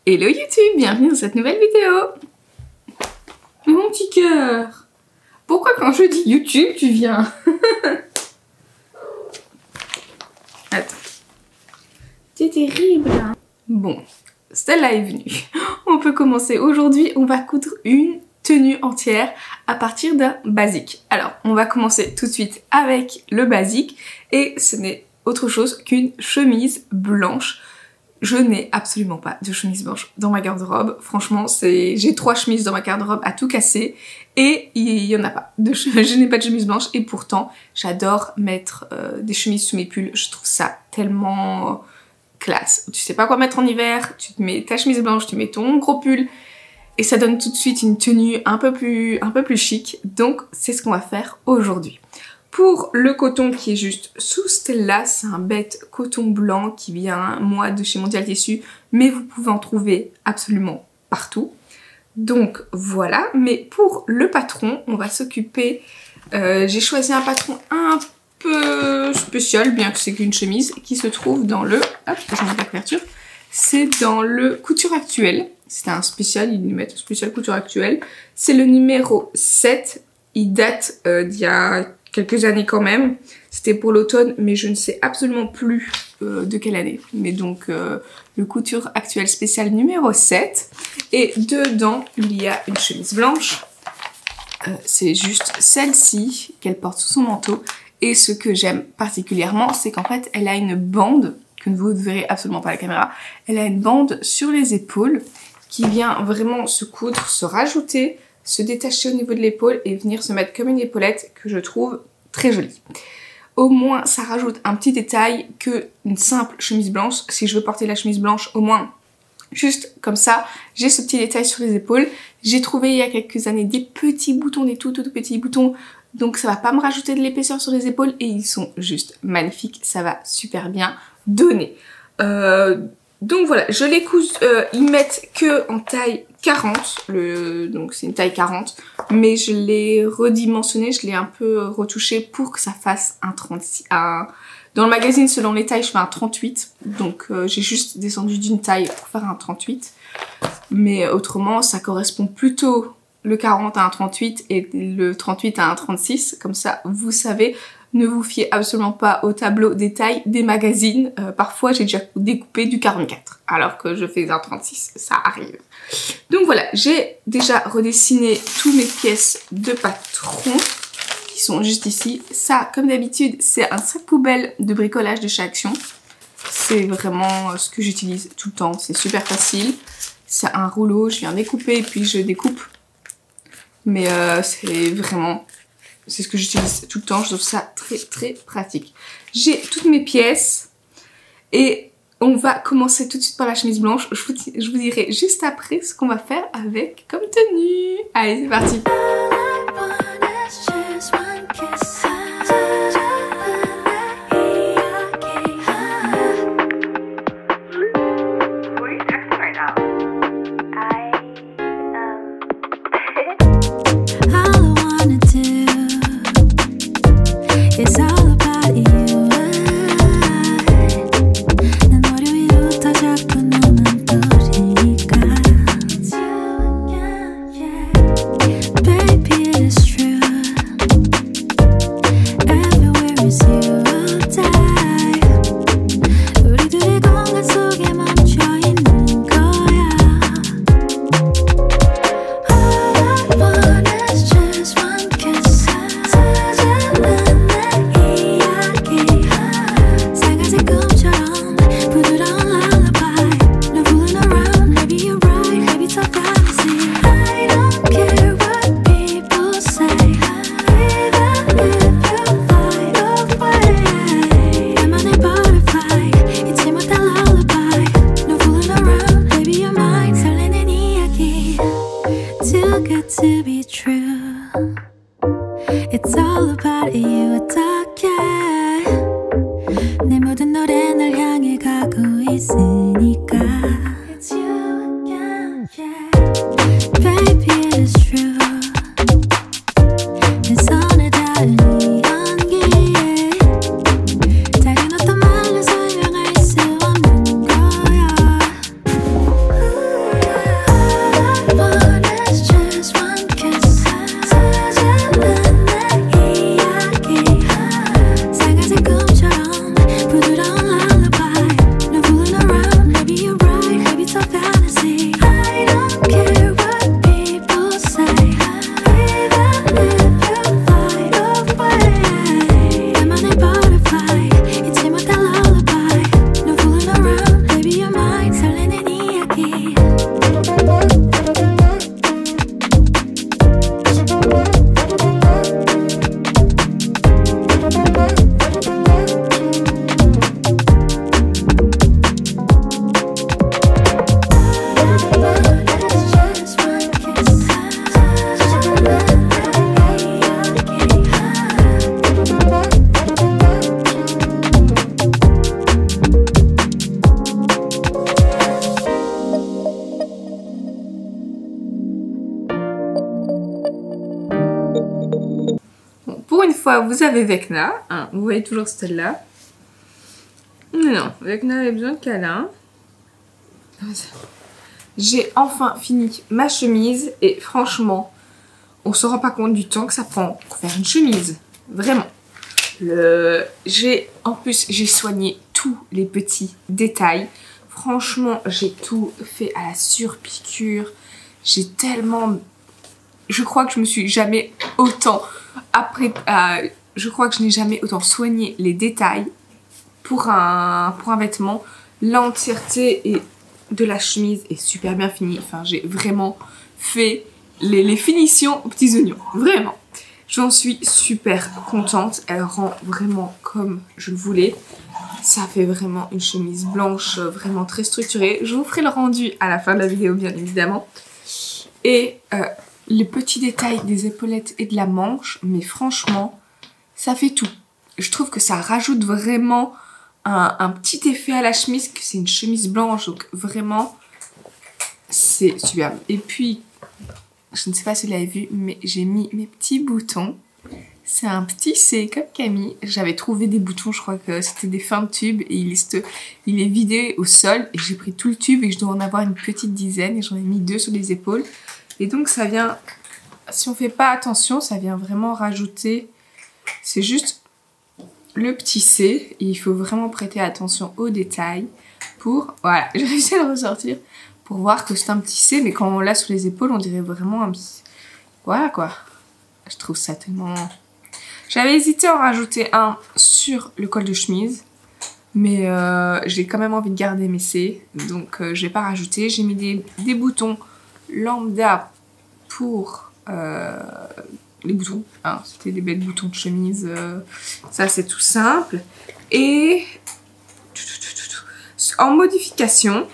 Hello YouTube, bienvenue dans cette nouvelle vidéo. Mon petit cœur, pourquoi quand je dis YouTube tu viens? Attends, c'est terrible hein. Bon, celle-là est venue. On peut commencer. Aujourd'hui, on va coudre une tenue entière à partir d'un basique. Alors, on va commencer tout de suite avec le basique et ce n'est autre chose qu'une chemise blanche. Je n'ai absolument pas de chemise blanche dans ma garde-robe. Franchement, j'ai 3 chemises dans ma garde-robe à tout casser et il y en a pas. Je n'ai pas de chemise blanche et pourtant, j'adore mettre des chemises sous mes pulls. Je trouve ça tellement classe. Tu sais pas quoi mettre en hiver, tu te mets ta chemise blanche, tu mets ton gros pull et ça donne tout de suite une tenue un peu plus chic. Donc, c'est ce qu'on va faire aujourd'hui. Pour le coton qui est juste sous Stella, c'est un bête coton blanc qui vient, moi, de chez Mondial Tissu, mais vous pouvez en trouver absolument partout. Donc voilà, mais pour le patron, on va s'occuper, j'ai choisi un patron un peu spécial, bien que c'est qu'une chemise, qui se trouve dans le, hop, je mets la couverture, c'est dans le Couture Actuelle. C'est un spécial, ils mettent un spécial Couture Actuelle. C'est le numéro 7, il date d'il y a quelques années quand même, c'était pour l'automne, mais je ne sais absolument plus de quelle année. Mais donc, le Couture Actuelle spécial numéro 7. Et dedans, il y a une chemise blanche. C'est juste celle-ci qu'elle porte sous son manteau. Et ce que j'aime particulièrement, c'est qu'en fait, elle a une bande, que vous ne verrez absolument pas à la caméra, elle a une bande sur les épaules qui vient vraiment se coudre, se rajouter, se détacher au niveau de l'épaule et venir se mettre comme une épaulette que je trouve très jolie. Au moins ça rajoute un petit détail que une simple chemise blanche. Si je veux porter la chemise blanche, au moins juste comme ça, j'ai ce petit détail sur les épaules. J'ai trouvé il y a quelques années des petits boutons, des tout petits boutons, donc ça va pas me rajouter de l'épaisseur sur les épaules et ils sont juste magnifiques, ça va super bien donner. Donc voilà, je les couds, ils mettent que en taille 40, donc c'est une taille 40, mais je l'ai redimensionné, je l'ai un peu retouché pour que ça fasse un 36, dans le magazine selon les tailles je fais un 38, donc j'ai juste descendu d'une taille pour faire un 38, mais autrement ça correspond plutôt le 40 à un 38 et le 38 à un 36, comme ça vous savez. Ne vous fiez absolument pas au tableau des tailles des magazines. Parfois, j'ai déjà découpé du 44, alors que je fais un 36. Ça arrive. Donc voilà, j'ai déjà redessiné toutes mes pièces de patron, qui sont juste ici. Ça, comme d'habitude, c'est un sac poubelle de bricolage de chez Action. C'est vraiment ce que j'utilise tout le temps. C'est super facile. C'est un rouleau, je viens découper et puis je découpe. Mais c'est vraiment... c'est ce que j'utilise tout le temps, je trouve ça très pratique. J'ai toutes mes pièces et on va commencer tout de suite par la chemise blanche. Je vous dirai juste après ce qu'on va faire avec comme tenue. Allez, c'est parti. fois, vous avez Vecna. Hein, vous voyez toujours celle-là. Non, Vecna avait besoin de câlin. J'ai enfin fini ma chemise et franchement, on se rend pas compte du temps que ça prend pour faire une chemise. Vraiment. En plus, j'ai soigné tous les petits détails. Franchement, j'ai tout fait à la surpiqûre. J'ai tellement... Je crois que je me suis jamais autant... je crois que je n'ai jamais autant soigné les détails pour un vêtement. L'entièreté de la chemise est super bien finie. Enfin, j'ai vraiment fait les finitions aux petits oignons. Vraiment. J'en suis super contente. Elle rend vraiment comme je le voulais. Ça fait vraiment une chemise blanche vraiment très structurée. Je vous ferai le rendu à la fin de la vidéo, bien évidemment. Et les petits détails des épaulettes et de la manche, mais franchement, ça fait tout. Je trouve que ça rajoute vraiment un petit effet à la chemise, que c'est une chemise blanche, donc vraiment, c'est superbe. Et puis, je ne sais pas si vous l'avez vu, mais j'ai mis mes petits boutons. C'est un petit C comme Camille. J'avais trouvé des boutons, je crois que c'était des fins de tube, et il est vidé au sol, et j'ai pris tout le tube, et je dois en avoir une petite dizaine, et j'en ai mis 2 sur les épaules. Et donc ça vient, si on fait pas attention, ça vient vraiment rajouter, c'est juste le petit C, et il faut vraiment prêter attention aux détails pour, voilà, j'ai réussi à le ressortir, pour voir que c'est un petit C, mais quand on l'a sur les épaules, on dirait vraiment un petit, voilà quoi. Je trouve ça tellement... J'avais hésité à en rajouter un sur le col de chemise, mais j'ai quand même envie de garder mes C, donc je n'ai pas rajouté. J'ai mis des boutons lambda pour les boutons, hein, c'était des belles boutons de chemise, ça c'est tout simple. Et en modification,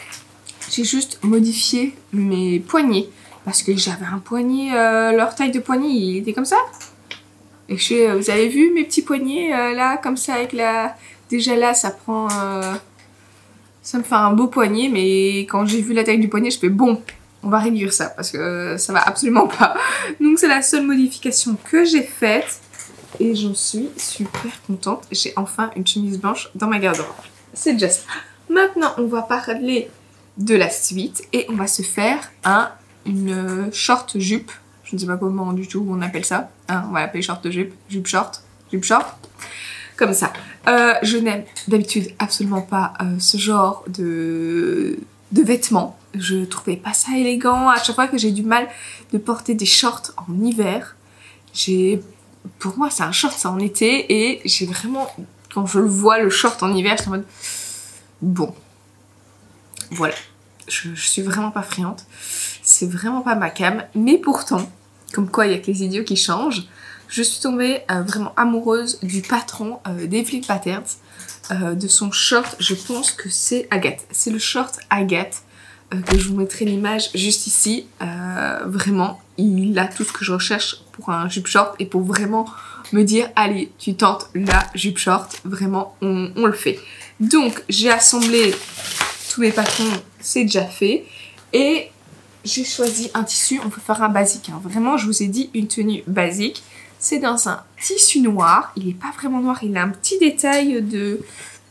j'ai juste modifié mes poignets, parce que j'avais un poignet, leur taille de poignet il était comme ça. Et vous avez vu mes petits poignets là, comme ça, avec la... Déjà là, ça prend... Ça me fait un beau poignet, mais quand j'ai vu la taille du poignet, je fais bon, on va réduire ça, parce que ça va absolument pas. Donc c'est la seule modification que j'ai faite. Et j'en suis super contente. J'ai enfin une chemise blanche dans ma garde-robe. C'est déjà ça. Maintenant, on va parler de la suite. Et on va se faire une short jupe. Je ne sais pas comment du tout on appelle ça. Hein, on va l'appeler short de jupe. Jupe short. Comme ça. Je n'aime d'habitude absolument pas ce genre de vêtements. Je trouvais pas ça élégant. À chaque fois que j'ai du mal de porter des shorts en hiver, pour moi c'est un short, c'est en été. Et j'ai vraiment, quand je le vois le short en hiver, je suis en mode bon, voilà. Je suis vraiment pas friande. C'est vraiment pas ma cam. Mais pourtant, comme quoi il y a que les idiots qui changent, je suis tombée vraiment amoureuse du patron d'Evelyn Patterns, de son short. Je pense que c'est Agathe. C'est le short Agathe, que je vous mettrai l'image juste ici. Vraiment, il a tout ce que je recherche pour un jupe short et pour vraiment me dire allez, tu tentes la jupe short. Vraiment, on le fait. Donc, j'ai assemblé tous mes patrons, c'est déjà fait. Et j'ai choisi un tissu, on peut faire un basique. Hein. Vraiment, je vous ai dit une tenue basique. C'est dans un tissu noir. Il n'est pas vraiment noir, il a un petit détail de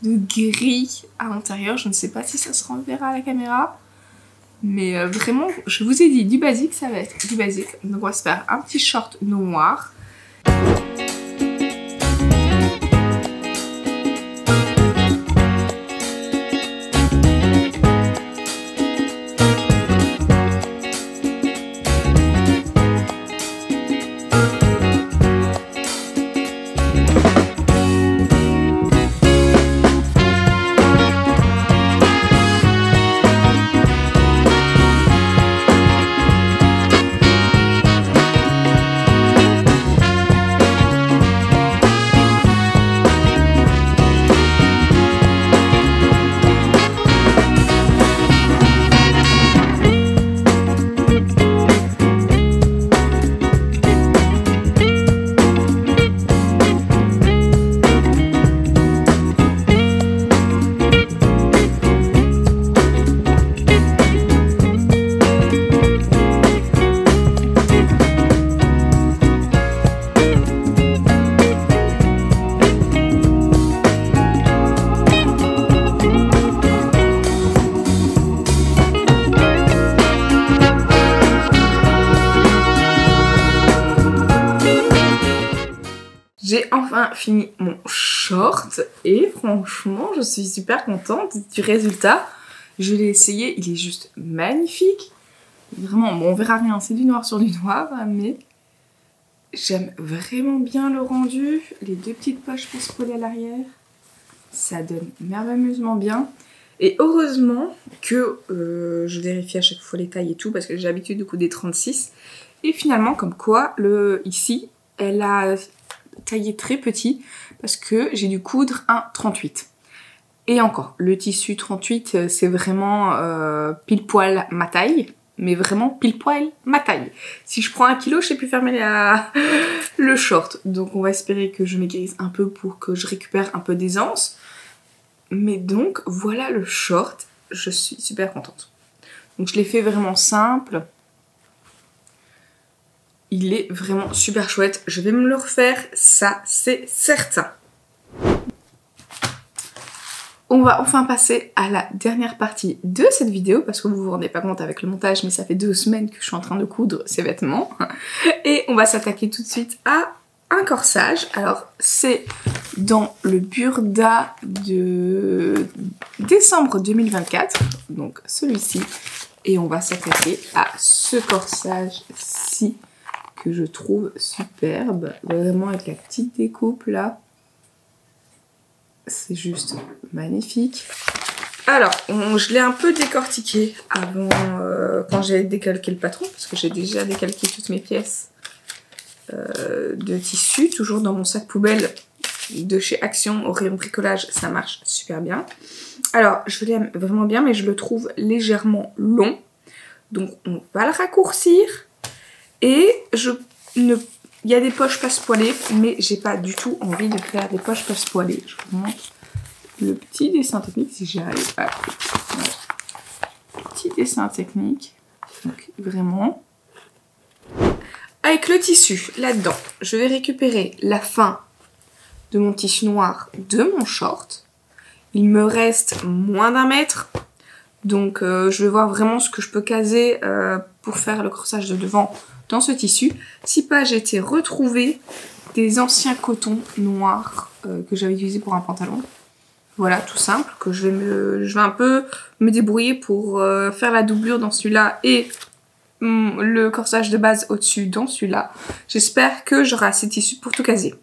gris à l'intérieur. Je ne sais pas si ça se renverra à la caméra. Mais vraiment, je vous ai dit du basique, ça va être du basique. Donc on va se faire un petit short noir. enfin fini mon short et franchement je suis super contente du résultat. Je l'ai essayé, il est juste magnifique. Vraiment, bon on verra rien, c'est du noir sur du noir, mais j'aime vraiment bien le rendu. Les deux petites poches pour se coller à l'arrière, ça donne merveilleusement bien. Et heureusement que je vérifie à chaque fois les tailles et tout, parce que j'ai l'habitude de coudre des 36. Et finalement, comme quoi, ici, elle a taillé très petit, parce que j'ai dû coudre un 38. Et encore, le tissu 38, c'est vraiment pile poil ma taille, mais vraiment pile poil ma taille. Si je prends 1 kg, je sais plus fermer le short. Donc on va espérer que je maigrisse un peu pour que je récupère un peu d'aisance. Mais donc, voilà le short. Je suis super contente. Donc, je l'ai fait vraiment simple. Il est vraiment super chouette. Je vais me le refaire, ça, c'est certain. On va enfin passer à la dernière partie de cette vidéo, parce que vous vous rendez pas compte avec le montage, mais ça fait 2 semaines que je suis en train de coudre ces vêtements. Et on va s'attaquer tout de suite à un corsage. Alors, c'est dans le Burda de décembre 2024, donc celui-ci. Et on va s'attaquer à ce corsage-ci que je trouve superbe, vraiment avec la petite découpe là. C'est juste magnifique. Alors, je l'ai un peu décortiqué avant, quand j'ai décalqué le patron, parce que j'ai déjà décalqué toutes mes pièces de tissu, toujours dans mon sac poubelle de chez Action au rayon bricolage, ça marche super bien. Alors, je l'aime vraiment bien, mais je le trouve légèrement long. Donc, on va le raccourcir. Et il y a des poches passe-poilées, mais j'ai pas du tout envie de faire des poches passe-poilées. Je vous montre le petit dessin technique, si j'y arrive. Ah, ouais. Petit dessin technique. Donc, vraiment. Avec le tissu, là-dedans, je vais récupérer la fin de mon tissu noir de mon short. Il me reste moins d'1 mètre. Donc je vais voir vraiment ce que je peux caser pour faire le corsage de devant dans ce tissu. Si pas, j'ai été retrouver des anciens cotons noirs que j'avais utilisés pour un pantalon. Voilà, tout simple, que je vais un peu me débrouiller pour faire la doublure dans celui-là et le corsage de base au-dessus dans celui-là. J'espère que j'aurai assez de tissu pour tout caser.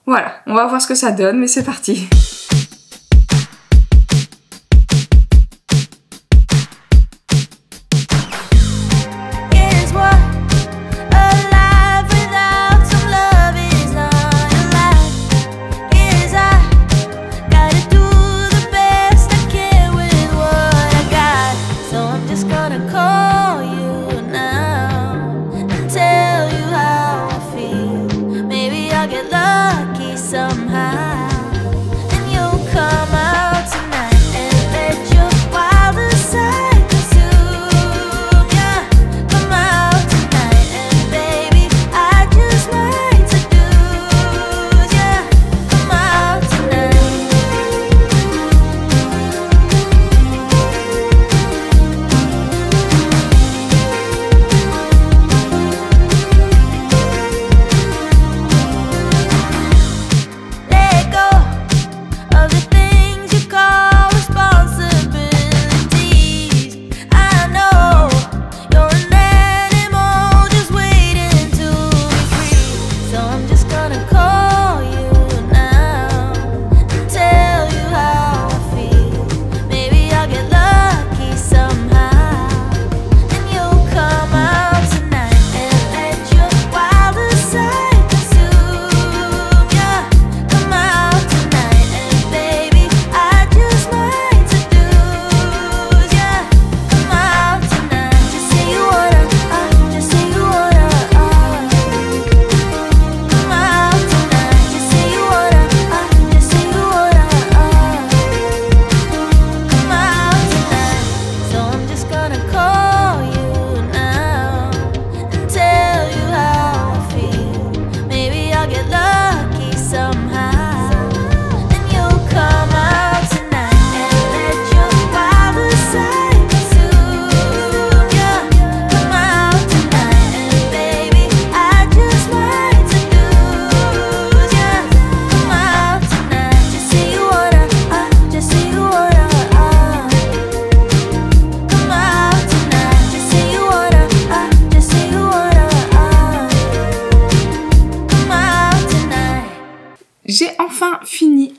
Voilà, on va voir ce que ça donne, mais c'est parti. Get lucky somehow, and you'll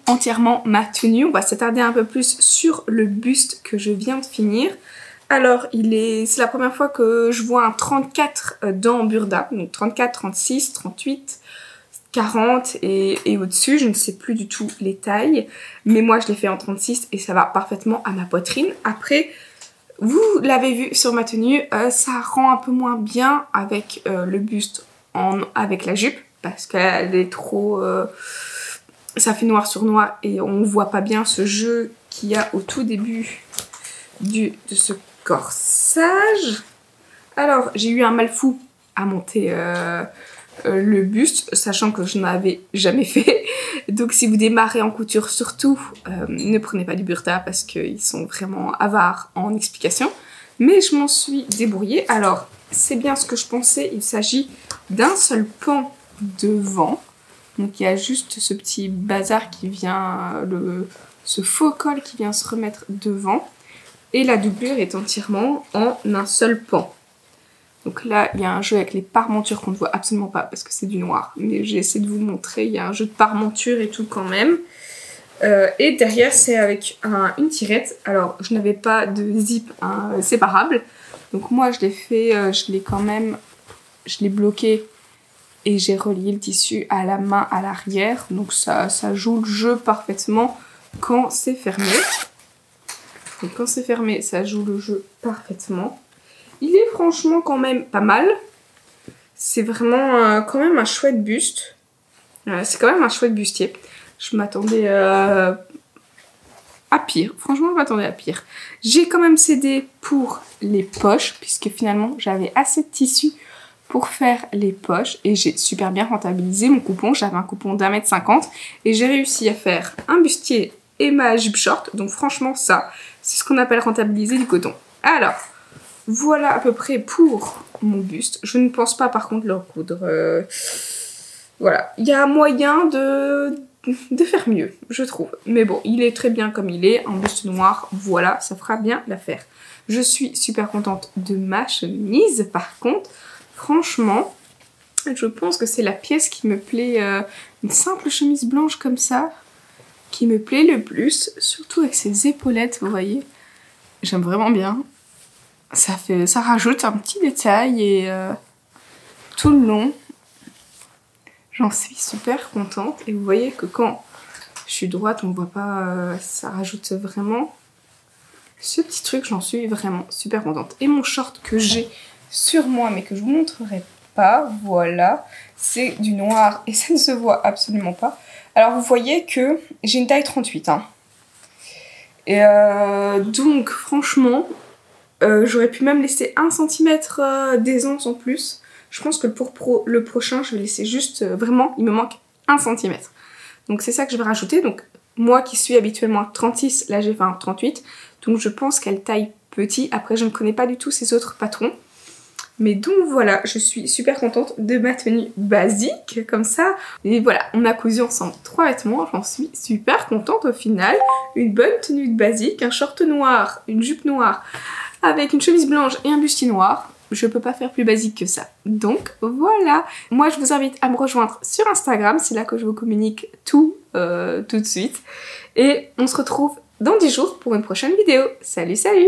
entièrement ma tenue. On va s'attarder un peu plus sur le buste que je viens de finir. Alors, c'est la première fois que je vois un 34 dans Burda, donc 34, 36, 38, 40 et au-dessus, je ne sais plus du tout les tailles, mais moi je l'ai fait en 36 et ça va parfaitement à ma poitrine. Après, vous l'avez vu sur ma tenue, ça rend un peu moins bien avec le buste avec la jupe, parce qu'elle est trop... ça fait noir sur noir et on voit pas bien ce jeu qu'il y a au tout début de ce corsage. Alors, j'ai eu un mal fou à monter le buste, sachant que je n'avais jamais fait. Donc si vous démarrez en couture, surtout, ne prenez pas du Burda parce qu'ils sont vraiment avares en explications. Mais je m'en suis débrouillée. Alors, c'est bien ce que je pensais, il s'agit d'un seul pan devant. Donc il y a juste ce petit bazar qui vient, ce faux col qui vient se remettre devant. Et la doublure est entièrement en un seul pan. Donc là, il y a un jeu avec les parmentures qu'on ne voit absolument pas parce que c'est du noir. Mais j'ai essayé de vous montrer, il y a un jeu de parmentures et tout quand même. Et derrière, c'est avec une tirette. Alors, je n'avais pas de zip séparable. Donc moi, je l'ai fait, je l'ai bloqué et j'ai relié le tissu à la main à l'arrière. Donc ça joue le jeu parfaitement quand c'est fermé. Donc quand c'est fermé, ça joue le jeu parfaitement. Il est franchement quand même pas mal. C'est vraiment quand même un chouette buste. C'est quand même un chouette bustier. Je m'attendais à pire. Franchement, je m'attendais à pire. J'ai quand même cédé pour les poches, puisque finalement, j'avais assez de tissu pour faire les poches. Et j'ai super bien rentabilisé mon coupon. J'avais un coupon d'1,50 m. Et j'ai réussi à faire un bustier et ma jupe short. Donc franchement, ça, c'est ce qu'on appelle rentabiliser du coton. Alors... voilà à peu près pour mon buste. Je ne pense pas par contre le recoudre. Voilà, il y a moyen de faire mieux, je trouve. Mais bon, il est très bien comme il est. En buste noir, voilà, ça fera bien l'affaire. Je suis super contente de ma chemise. Par contre, franchement, je pense que c'est la pièce qui me plaît. Une simple chemise blanche comme ça, qui me plaît le plus. Surtout avec ses épaulettes, vous voyez. J'aime vraiment bien. Ça rajoute un petit détail et tout le long, j'en suis super contente. Et vous voyez que quand je suis droite, on ne voit pas, ça rajoute vraiment ce petit truc. J'en suis vraiment super contente. Et mon short que j'ai sur moi, mais que je vous montrerai pas, voilà, c'est du noir et ça ne se voit absolument pas. Alors vous voyez que j'ai une taille 38, hein. Et donc franchement... j'aurais pu même laisser 1 cm d'aisance en plus. Je pense que pour le prochain, je vais laisser juste vraiment, il me manque 1 cm. Donc c'est ça que je vais rajouter. Donc moi qui suis habituellement à 36, là j'ai fait un 38. Donc je pense qu'elle taille petit. Après je ne connais pas du tout ces autres patrons. Mais donc voilà, je suis super contente de ma tenue basique comme ça. Et voilà, on a cousu ensemble 3 vêtements, j'en suis super contente au final. Une bonne tenue de basique, un short noir, une jupe noire avec une chemise blanche et un bustier noir. Je peux pas faire plus basique que ça. Donc voilà, moi je vous invite à me rejoindre sur Instagram, c'est là que je vous communique tout de suite. Et on se retrouve dans 10 jours pour une prochaine vidéo. Salut, salut!